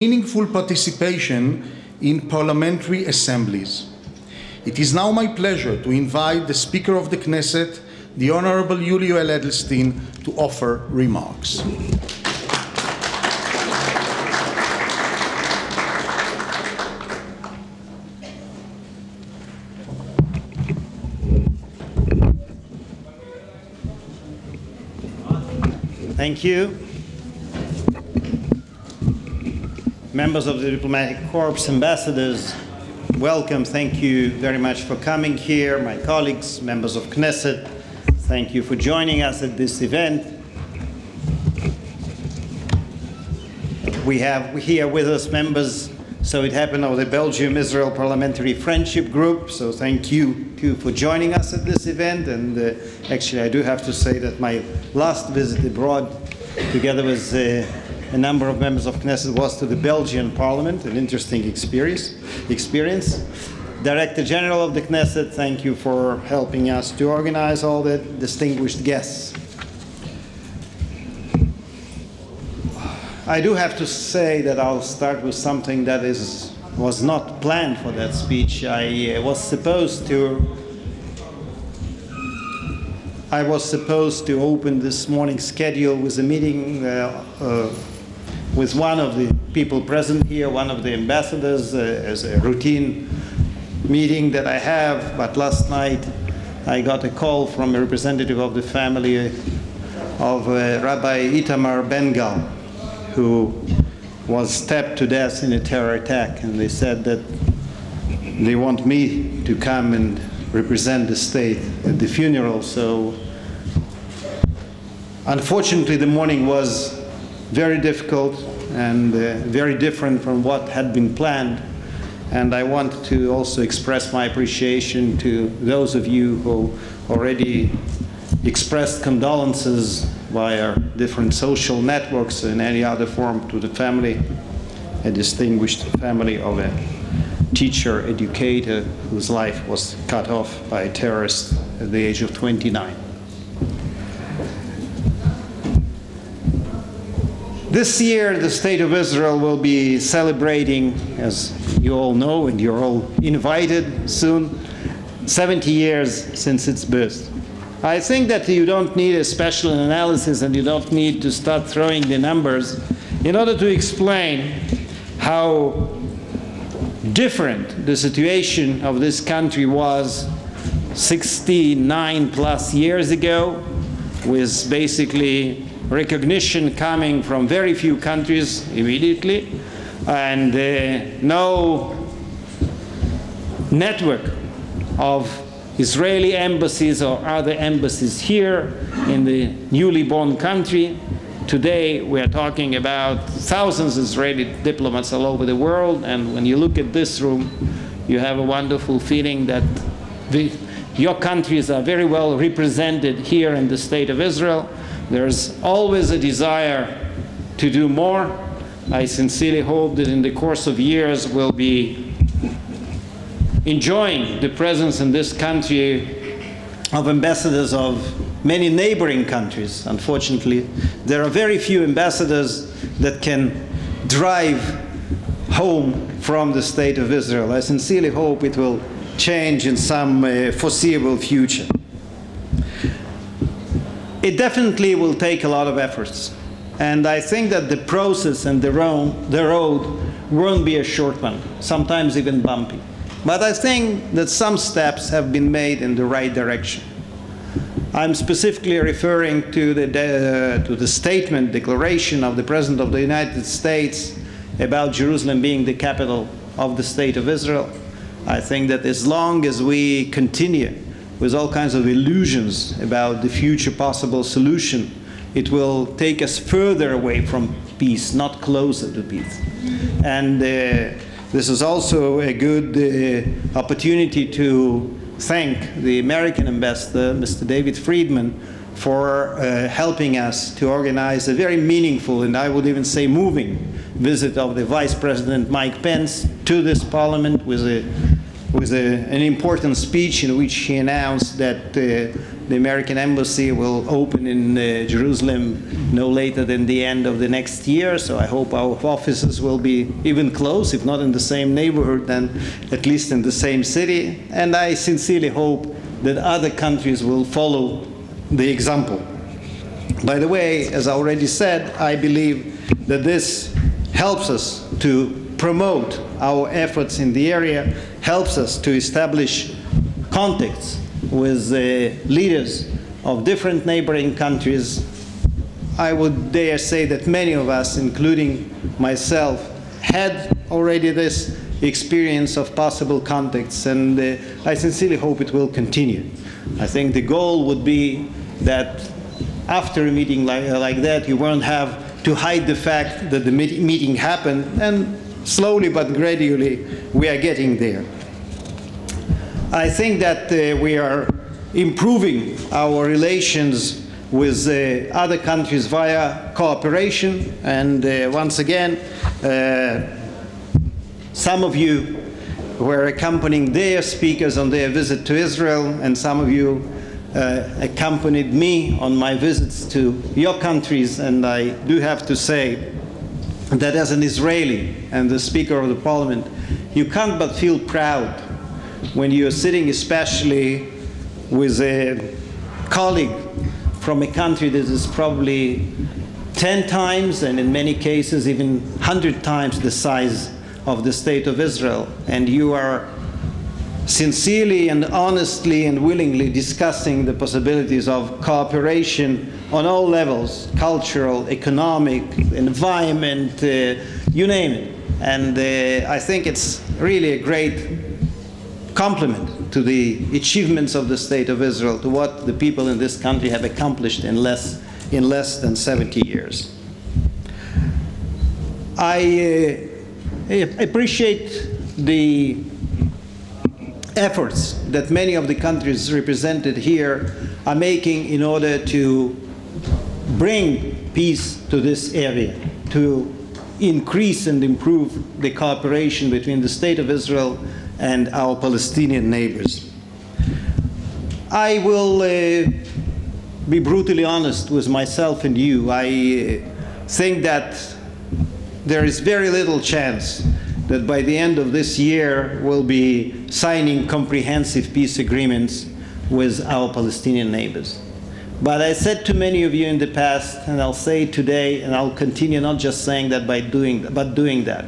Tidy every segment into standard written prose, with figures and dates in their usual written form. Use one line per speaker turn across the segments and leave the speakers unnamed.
meaningful participation in parliamentary assemblies. It is now my pleasure to invite the Speaker of the Knesset, the Honorable Yuli Yoel Edelstein, to offer remarks.
Thank you. Members of the Diplomatic Corps, ambassadors, welcome. Thank you very much for coming here. My colleagues, members of Knesset, thank you for joining us at this event. We have here with us members, so it happened, of the Belgium-Israel Parliamentary Friendship Group, so thank you too for joining us at this event. And actually I do have to say that my last visit abroad, together with a number of members of Knesset, was to the Belgian Parliament, an interesting experience. Director General of the Knesset, thank you for helping us to organize all the distinguished guests. I do have to say that I'll start with something that was not planned for that speech. I was supposed to open this morning's schedule with a meeting with one of the people present here, one of the ambassadors, as a routine meeting that I have. But last night I got a call from a representative of the family of Rabbi Itamar Ben-Gal, who was stabbed to death in a terror attack. And they said that they want me to come and represent the state at the funeral. So unfortunately the morning was very difficult and very different from what had been planned. And I want to also express my appreciation to those of you who already expressed condolences via different social networks and any other form to the family, a distinguished family of a teacher, educator, whose life was cut off by a terrorist at the age of 29. This year, the State of Israel will be celebrating, as you all know, and you're all invited soon, 70 years since its birth. I think that you don't need a special analysis and you don't need to start throwing the numbers in order to explain how different the situation of this country was 69 plus years ago, with basically recognition coming from very few countries immediately, and no network of Israeli embassies or other embassies here in the newly born country. Today we are talking about thousands of Israeli diplomats all over the world, and when you look at this room, you have a wonderful feeling that your countries are very well represented here in the State of Israel. There's always a desire to do more. I sincerely hope that in the course of years we'll be enjoying the presence in this country of ambassadors of many neighboring countries. Unfortunately, there are very few ambassadors that can drive home from the State of Israel. I sincerely hope it will change in some foreseeable future. It definitely will take a lot of efforts. And I think that the process and the road won't be a short one, sometimes even bumpy. But I think that some steps have been made in the right direction. I'm specifically referring to the statement, declaration of the President of the United States about Jerusalem being the capital of the State of Israel. I think that as long as we continue with all kinds of illusions about the future possible solution, it will take us further away from peace, not closer to peace. And this is also a good opportunity to thank the American ambassador, Mr. David Friedman, for helping us to organize a very meaningful, and I would even say moving, visit of the Vice President Mike Pence to this Parliament with an important speech in which he announced that The American embassy will open in Jerusalem no later than the end of the next year, so I hope our offices will be even close, if not in the same neighborhood, then at least in the same city. And I sincerely hope that other countries will follow the example. By the way, as I already said, I believe that this helps us to promote our efforts in the area, helps us to establish contacts with leaders of different neighboring countries. I would dare say that many of us, including myself, had already this experience of possible contacts, and I sincerely hope it will continue. I think the goal would be that after a meeting like that, you won't have to hide the fact that the meeting happened, and slowly but gradually we are getting there. I think that we are improving our relations with other countries via cooperation, and once again, some of you were accompanying their speakers on their visit to Israel, and some of you accompanied me on my visits to your countries, and I do have to say that as an Israeli and the Speaker of the Parliament, you can't but feel proud when you're sitting especially with a colleague from a country that is probably 10 times, and in many cases even 100 times the size of the State of Israel, and you are sincerely and honestly and willingly discussing the possibilities of cooperation on all levels, cultural, economic, environment, you name it. And I think it's really a great compliment to the achievements of the State of Israel, to what the people in this country have accomplished in less than 70 years. I appreciate the efforts that many of the countries represented here are making in order to bring peace to this area, to increase and improve the cooperation between the State of Israel and our Palestinian neighbors. I will be brutally honest with myself and you. I think that there is very little chance that by the end of this year we'll be signing comprehensive peace agreements with our Palestinian neighbors. But I said to many of you in the past, and I'll say today, and I'll continue not just saying that but doing that.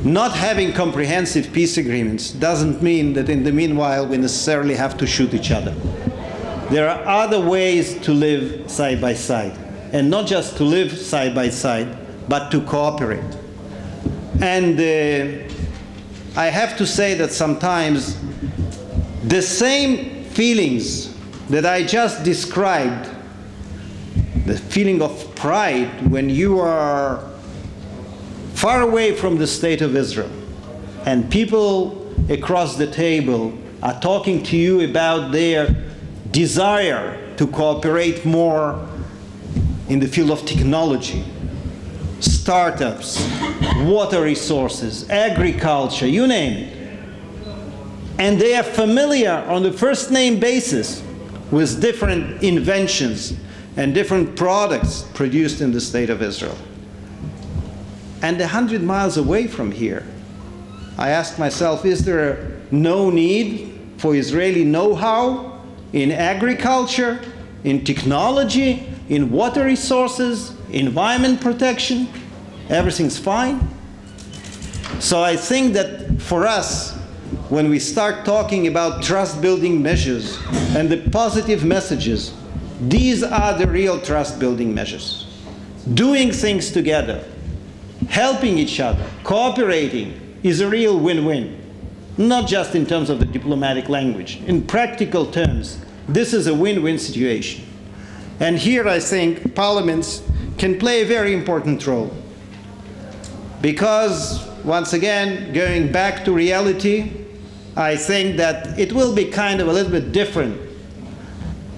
Not having comprehensive peace agreements doesn't mean that in the meanwhile we necessarily have to shoot each other. There are other ways to live side by side, and not just to live side by side, but to cooperate. And I have to say that sometimes the same feelings that I just described, the feeling of pride when you are far away from the State of Israel and people across the table are talking to you about their desire to cooperate more in the field of technology, startups, water resources, agriculture, you name it. And they are familiar on the first name basis with different inventions and different products produced in the State of Israel. And 100 miles away from here, I asked myself, is there no need for Israeli know-how in agriculture, in technology, in water resources, environment protection? Everything's fine. So I think that for us, when we start talking about trust-building measures and the positive messages, these are the real trust-building measures. Doing things together, helping each other, cooperating is a real win-win, not just in terms of the diplomatic language. In practical terms, this is a win-win situation. And here I think parliaments can play a very important role. Because, once again, going back to reality, I think that it will be kind of a little bit different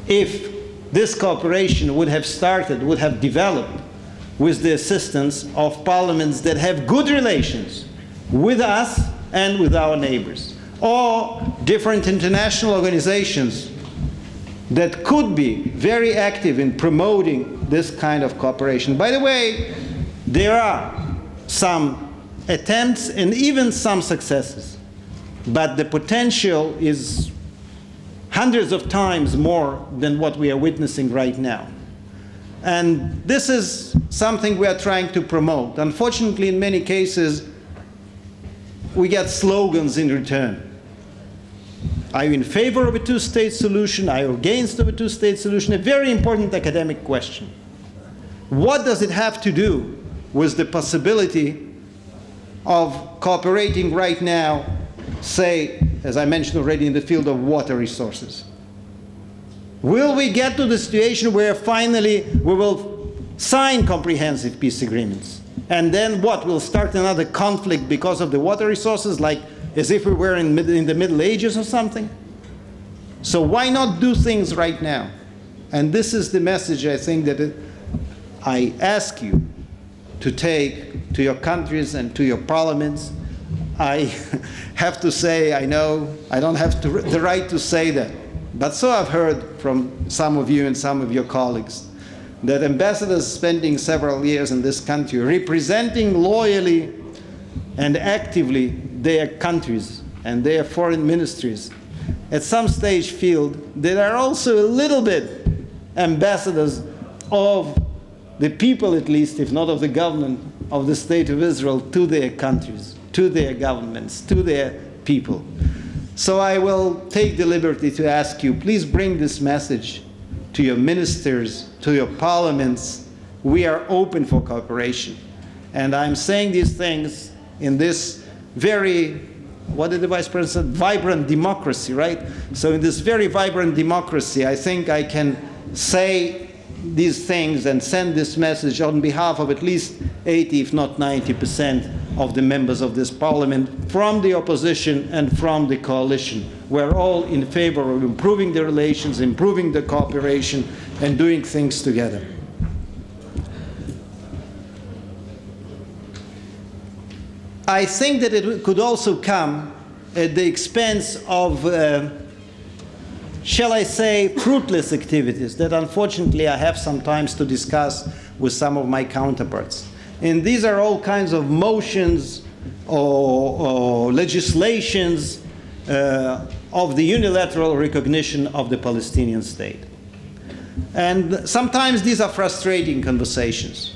if this cooperation would have started, would have developed with the assistance of parliaments that have good relations with us and with our neighbors, or different international organizations that could be very active in promoting this kind of cooperation. By the way, there are some attempts and even some successes, but the potential is hundreds of times more than what we are witnessing right now. And this is something we are trying to promote. Unfortunately, in many cases, we get slogans in return. Are you in favor of a two-state solution? Are you against of a two-state solution? A very important academic question. What does it have to do with the possibility of cooperating right now, say, as I mentioned already, in the field of water resources? Will we get to the situation where finally we will sign comprehensive peace agreements? And then what? We'll start another conflict because of the water resources, like as if we were in the Middle Ages or something? So why not do things right now? And this is the message, I think, that I ask you to take to your countries and to your parliaments. I have to say, I know I don't have the right to say that, but so I've heard from some of you and some of your colleagues that ambassadors spending several years in this country representing loyally and actively their countries and their foreign ministries at some stage feel they are also a little bit ambassadors of the people, at least, if not of the government of the State of Israel, to their countries, to their governments, to their people. So I will take the liberty to ask you, please bring this message to your ministers, to your parliaments. We are open for cooperation. And I'm saying these things in this very, what did the Vice President, vibrant democracy, right? So in this very vibrant democracy, I think I can say these things and send this message on behalf of at least 80, if not 90% of the members of this parliament, from the opposition and from the coalition. We're all in favor of improving the relations, improving the cooperation, and doing things together. I think that it could also come at the expense of, shall I say, fruitless activities that unfortunately I have sometimes to discuss with some of my counterparts. And these are all kinds of motions or legislations of the unilateral recognition of the Palestinian state. And sometimes these are frustrating conversations.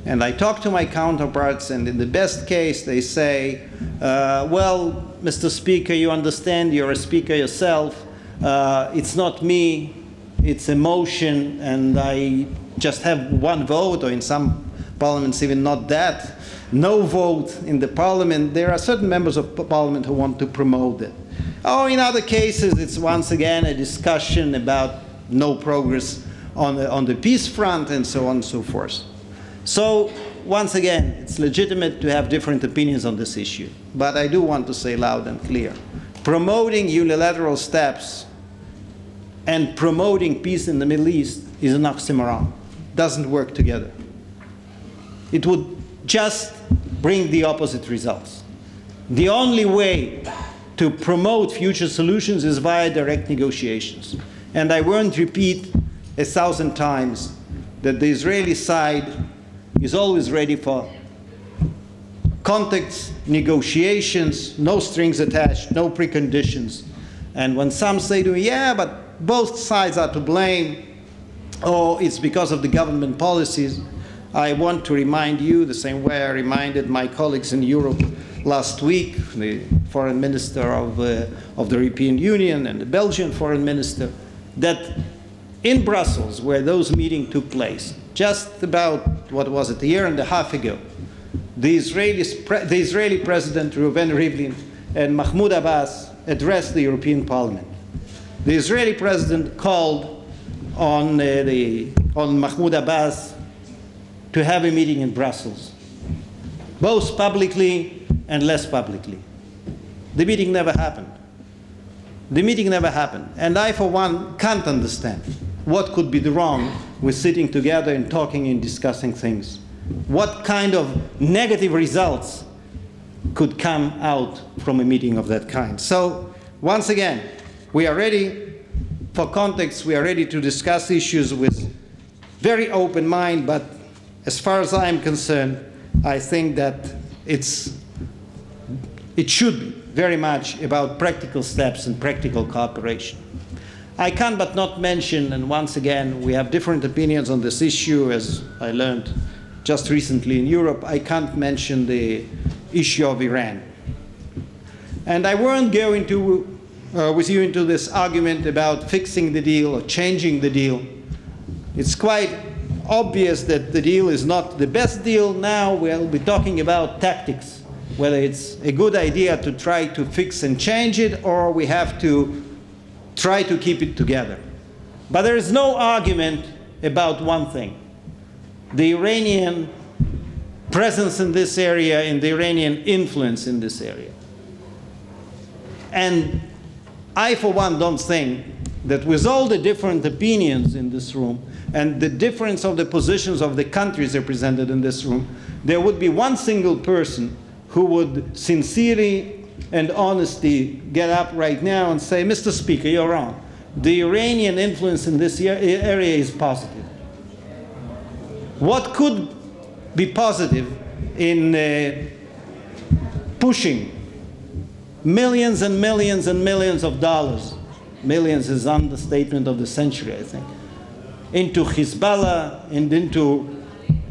And I talk to my counterparts, and in the best case, they say, well, Mr. Speaker, you understand, you're a speaker yourself. It's not me, it's a motion, and I just have one vote, or in some parliaments even not that, no vote in the parliament. There are certain members of parliament who want to promote it. Or in other cases, it's once again a discussion about no progress on the peace front, and so on and so forth. So, once again, it's legitimate to have different opinions on this issue. But I do want to say loud and clear, promoting unilateral steps and promoting peace in the Middle East is an oxymoron. Doesn't work together. It would just bring the opposite results. The only way to promote future solutions is via direct negotiations. And I won't repeat 1,000 times that the Israeli side is always ready for contacts, negotiations, no strings attached, no preconditions. And when some say to me, yeah, but both sides are to blame, or it's because of the government policies, I want to remind you, the same way I reminded my colleagues in Europe last week, the foreign minister of the European Union and the Belgian foreign minister, that in Brussels, where those meetings took place, just about, what was it, a year and a half ago, the Israeli President Reuven Rivlin and Mahmoud Abbas addressed the European Parliament. The Israeli President called on Mahmoud Abbas to have a meeting in Brussels, both publicly and less publicly. The meeting never happened. The meeting never happened. And I, for one, can't understand what could be the wrong with sitting together and talking and discussing things. What kind of negative results could come out from a meeting of that kind? So, once again, we are ready for context, we are ready to discuss issues with very open mind, but as far as I am concerned, I think that it should be very much about practical steps and practical cooperation. I can't but not mention, and once again, we have different opinions on this issue, as I learned just recently in Europe, I can't mention the issue of Iran. And I won't go with you into this argument about fixing the deal or changing the deal. It's quite obvious that the deal is not the best deal. Now we'll be talking about tactics, whether it's a good idea to try to fix and change it, or we have to try to keep it together. But there is no argument about one thing: the Iranian presence in this area and the Iranian influence in this area. And I, for one, don't think that with all the different opinions in this room and the difference of the positions of the countries represented in this room, there would be one single person who would sincerely and honestly get up right now and say, Mr. Speaker, you're wrong. The Iranian influence in this area is positive. What could be positive in pushing millions and millions and millions of dollars, millions is understatement of the century, I think, into Hezbollah and into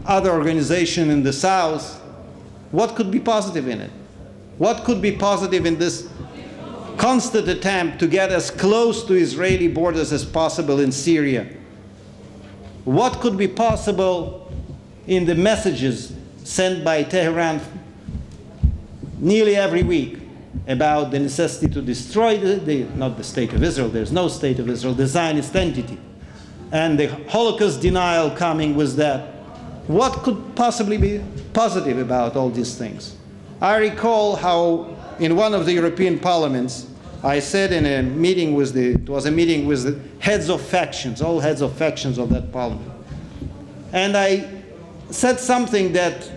other organizations in the south? What could be positive in it? What could be positive in this constant attempt to get as close to Israeli borders as possible in Syria? What could be possible in the messages sent by Tehran nearly every week about the necessity to destroy not the state of Israel, there's no state of Israel, the Zionist entity, and the Holocaust denial coming with that? What could possibly be positive about all these things? I recall how in one of the European parliaments, I said in a meeting with it was a meeting with the heads of factions, all heads of factions of that parliament. And I said something that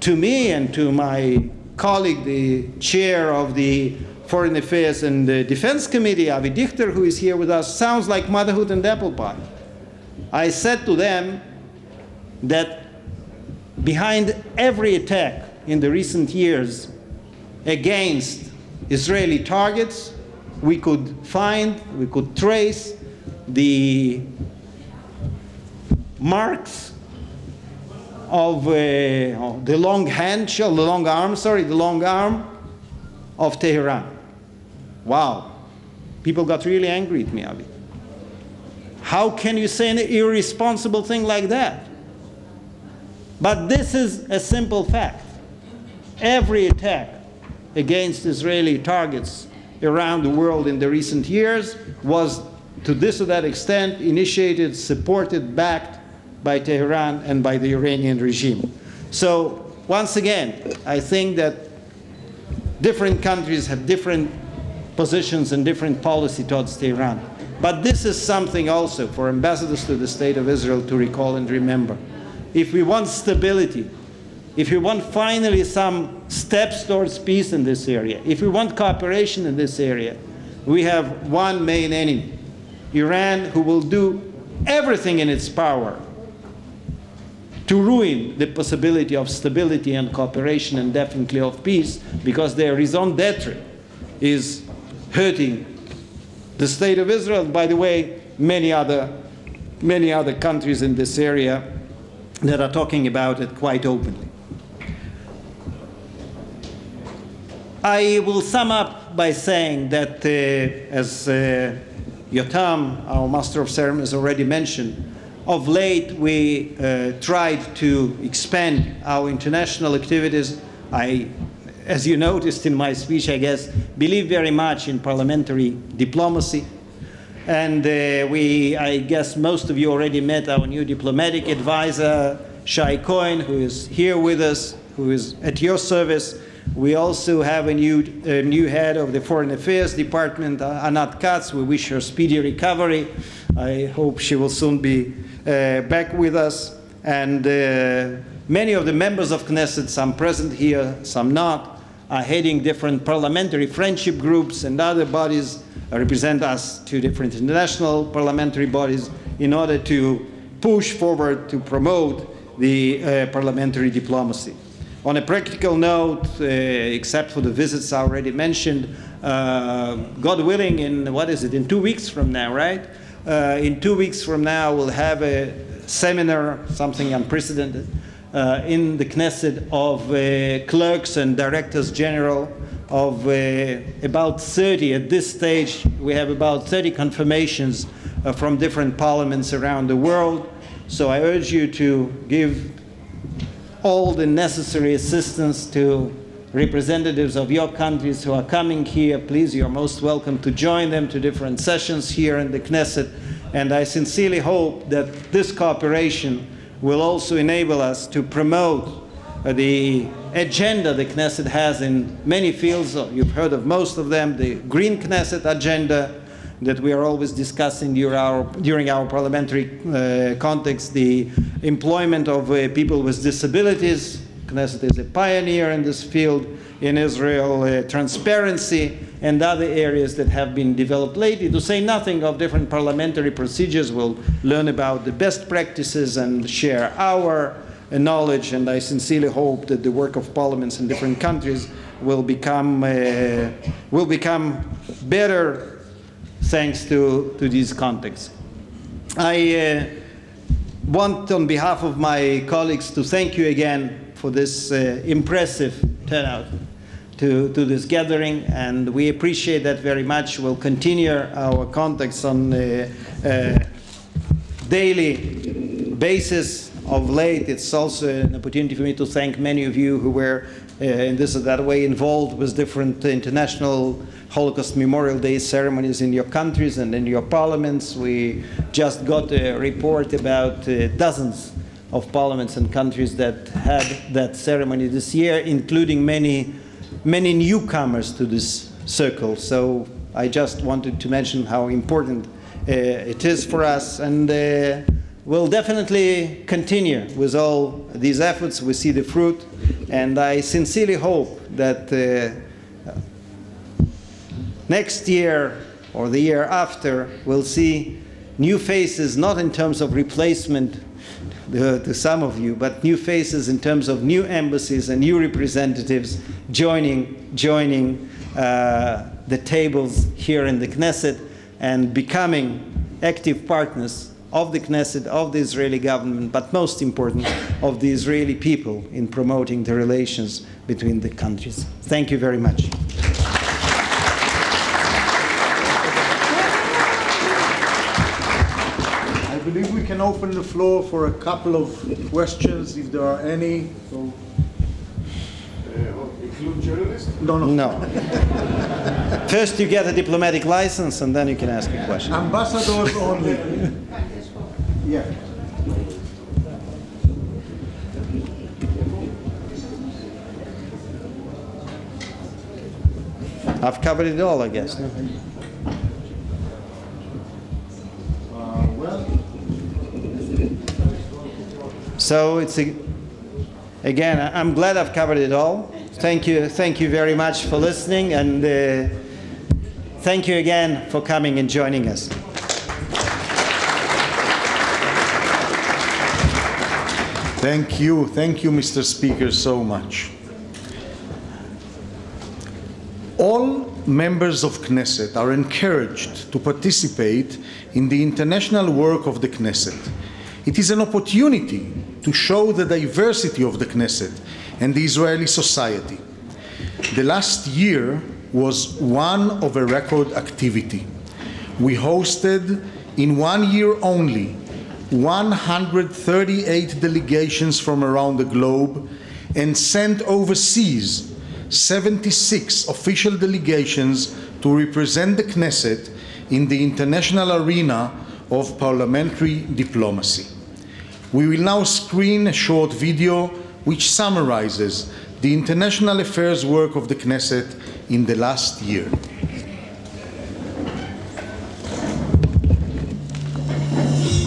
to me and to my colleague, the chair of the Foreign Affairs and the Defense Committee, Avi Dichter, who is here with us, sounds like motherhood and apple pie. I said to them that behind every attack in the recent years against Israeli targets, we could trace the marks of the long arm of Tehran. Wow. People got really angry at me, Avi. How can you say an irresponsible thing like that? But this is a simple fact. Every attack against Israeli targets around the world in the recent years was, to this or that extent, initiated, supported, backed by Tehran and by the Iranian regime. So, once again, I think that different countries have different positions and different policy towards Tehran. But this is something also for ambassadors to the State of Israel to recall and remember. If we want stability, if we want finally some steps towards peace in this area, if we want cooperation in this area, we have one main enemy, Iran, who will do everything in its power to ruin the possibility of stability and cooperation and definitely of peace, because their raison d'etre is hurting the State of Israel. By the way, many other countries in this area that are talking about it quite openly. I will sum up by saying that, as Yotam, our Master of Ceremonies, already mentioned, of late we tried to expand our international activities. I, as you noticed in my speech, I guess, believe very much in parliamentary diplomacy. And I guess most of you already met our new diplomatic advisor, Shai Cohen, who is here with us, who is at your service. We also have a new head of the Foreign Affairs Department, Anat Katz. We wish her speedy recovery. I hope she will soon be back with us. And many of the members of Knesset, some present here, some not, are heading different parliamentary friendship groups, and other bodies represent us to different international parliamentary bodies in order to push forward to promote the parliamentary diplomacy. On a practical note, except for the visits I already mentioned, God willing, in 2 weeks from now, right? In 2 weeks from now, we'll have a seminar, something unprecedented, in the Knesset of clerks and directors general of about 30. At this stage, we have about 30 confirmations from different parliaments around the world. So I urge you to give all the necessary assistance to representatives of your countries who are coming here. Please, you're most welcome to join them to different sessions here in the Knesset. And I sincerely hope that this cooperation will also enable us to promote the agenda the Knesset has in many fields. You've heard of most of them, the Green Knesset agenda that we are always discussing during our parliamentary context, the employment of people with disabilities. Knesset is a pioneer in this field in Israel, transparency, and other areas that have been developed lately, to say nothing of different parliamentary procedures. We'll learn about the best practices and share our knowledge, and I sincerely hope that the work of parliaments in different countries will become better thanks to these contexts. I want, on behalf of my colleagues, to thank you again for this impressive turnout to this gathering, and we appreciate that very much. We'll continue our contacts on a daily basis. Of late, it's also an opportunity for me to thank many of you who were in this or that way involved with different international Holocaust Memorial Day ceremonies in your countries and in your parliaments. We just got a report about dozens of parliaments and countries that had that ceremony this year, including many newcomers to this circle. So I just wanted to mention how important it is for us, and we'll definitely continue with all these efforts. We see the fruit, and I sincerely hope that next year or the year after we'll see new faces, not in terms of replacement to some of you, but new faces in terms of new embassies and new representatives joining the tables here in the Knesset and becoming active partners of the Knesset, of the Israeli government, but most important, of the Israeli people in promoting the relations between the countries. Thank you very much.
I believe we can open the floor for a couple of questions, if there are any. So, include journalists?
No. First you get a diplomatic license, and then you can ask a question.
Ambassadors only. Yeah.
I've covered it all, I guess. No? So it's again, I'm glad I've covered it all. Thank you very much for listening, and thank you again for coming and joining us.
Thank you, Mr. Speaker, so much. All members of Knesset are encouraged to participate in the international work of the Knesset. It is an opportunity to show the diversity of the Knesset and the Israeli society. The last year was one of a record activity. We hosted, in 1 year only, 138 delegations from around the globe and sent overseas 76 official delegations to represent the Knesset in the international arena of parliamentary diplomacy. We will now screen a short video which summarizes the international affairs work of the Knesset in the last year.